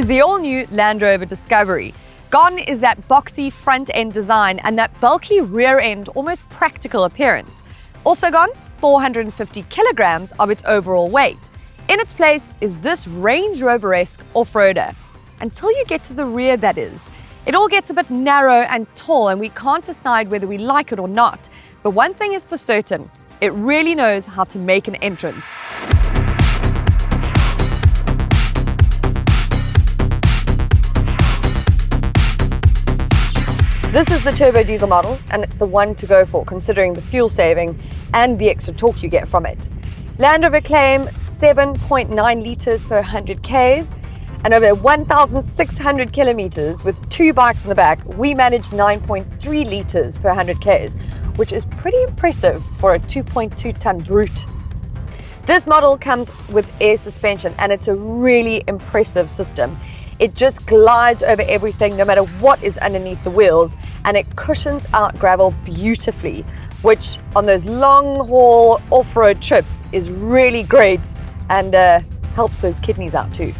is the all-new Land Rover Discovery. Gone is that boxy front-end design and that bulky rear-end, almost practical appearance. Also gone, 450 kilograms of its overall weight. In its place is this Range Rover-esque off-roader. Until you get to the rear, that is. It all gets a bit narrow and tall, and we can't decide whether we like it or not. But one thing is for certain, it really knows how to make an entrance. This is the turbo diesel model, and it's the one to go for considering the fuel saving and the extra torque you get from it. Land Rover claim 7.9 litres per 100 Ks and over 1,600 kilometers with two bikes in the back. We managed 9.3 litres per 100 Ks, which is pretty impressive for a 2.2 ton brute. This model comes with air suspension, and it's a really impressive system. It just glides over everything no matter what is underneath the wheels, and it cushions out gravel beautifully, which on those long haul off-road trips is really great and helps those kidneys out too.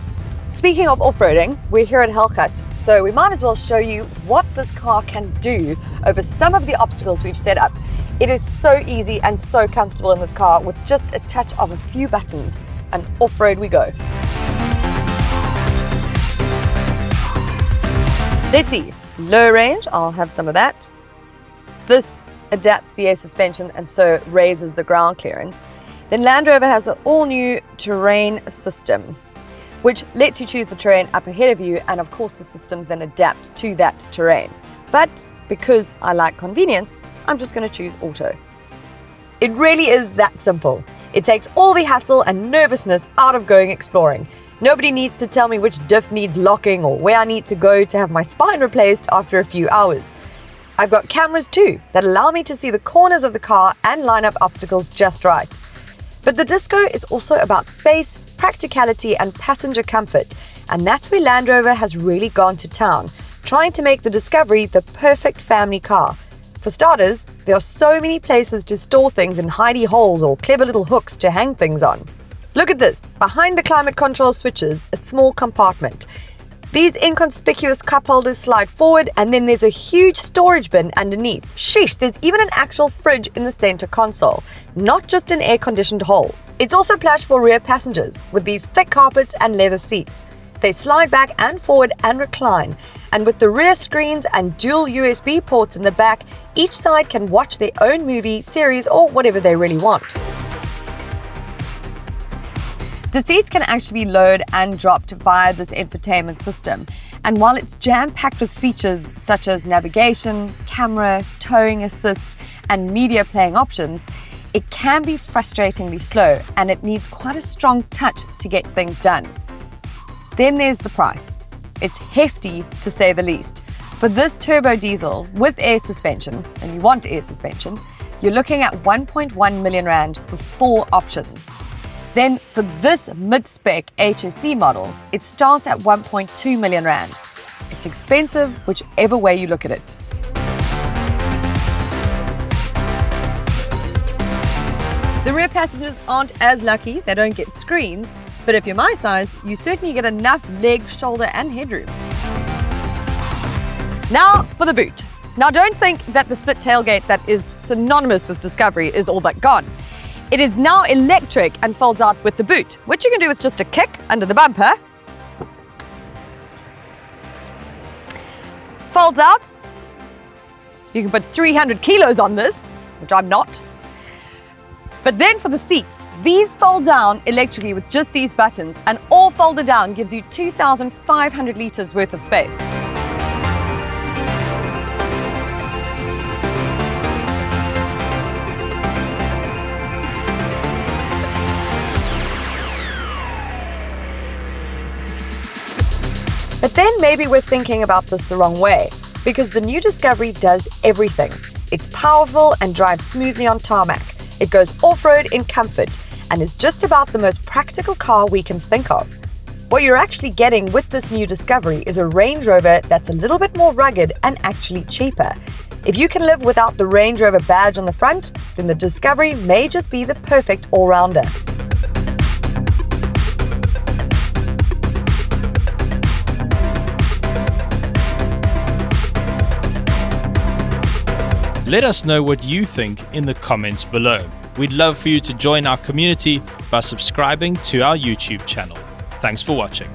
Speaking of off-roading, we're here at Hellgat, so we might as well show you what this car can do over some of the obstacles we've set up. It is so easy and so comfortable in this car with just a touch of a few buttons, and off-road we go. Let's see, low range, I'll have some of that. This adapts the air suspension and so raises the ground clearance. Then Land Rover has an all-new terrain system, which lets you choose the terrain up ahead of you, and of course the systems then adapt to that terrain. But because I like convenience, I'm just going to choose auto. It really is that simple. It takes all the hassle and nervousness out of going exploring. Nobody needs to tell me which diff needs locking or where I need to go to have my spine replaced after a few hours. I've got cameras too that allow me to see the corners of the car and line up obstacles just right. But the Disco is also about space, practicality and passenger comfort, and that's where Land Rover has really gone to town, trying to make the Discovery the perfect family car. For starters, there are so many places to store things in hidey holes or clever little hooks to hang things on. Look at this, behind the climate control switches, a small compartment. These inconspicuous cup holders slide forward, and then there's a huge storage bin underneath. Sheesh, there's even an actual fridge in the center console, not just an air-conditioned hole. It's also plush for rear passengers, with these thick carpets and leather seats. They slide back and forward and recline, and with the rear screens and dual USB ports in the back, each side can watch their own movie, series, or whatever they really want. The seats can actually be lowered and dropped via this infotainment system. And while it's jam-packed with features such as navigation, camera, towing assist, and media playing options, it can be frustratingly slow, and it needs quite a strong touch to get things done. Then there's the price. It's hefty to say the least. For this turbo diesel with air suspension, and you want air suspension, you're looking at 1.1 million rand with 4 options. Then for this mid-spec HSC model, it starts at 1.2 million rand. It's expensive whichever way you look at it. The rear passengers aren't as lucky, they don't get screens, but if you're my size, you certainly get enough leg, shoulder and headroom. Now for the boot. Now don't think that the split tailgate that is synonymous with Discovery is all but gone. It is now electric and folds out with the boot, which you can do with just a kick under the bumper. Folds out. You can put 300 kilos on this, which I'm not. But then for the seats, these fold down electrically with just these buttons, and all folded down gives you 2,500 litres worth of space. But then maybe we're thinking about this the wrong way, because the new Discovery does everything. It's powerful and drives smoothly on tarmac. It goes off-road in comfort and is just about the most practical car we can think of. What you're actually getting with this new Discovery is a Range Rover that's a little bit more rugged and actually cheaper. If you can live without the Range Rover badge on the front, then the Discovery may just be the perfect all-rounder. Let us know what you think in the comments below. We'd love for you to join our community by subscribing to our YouTube channel. Thanks for watching.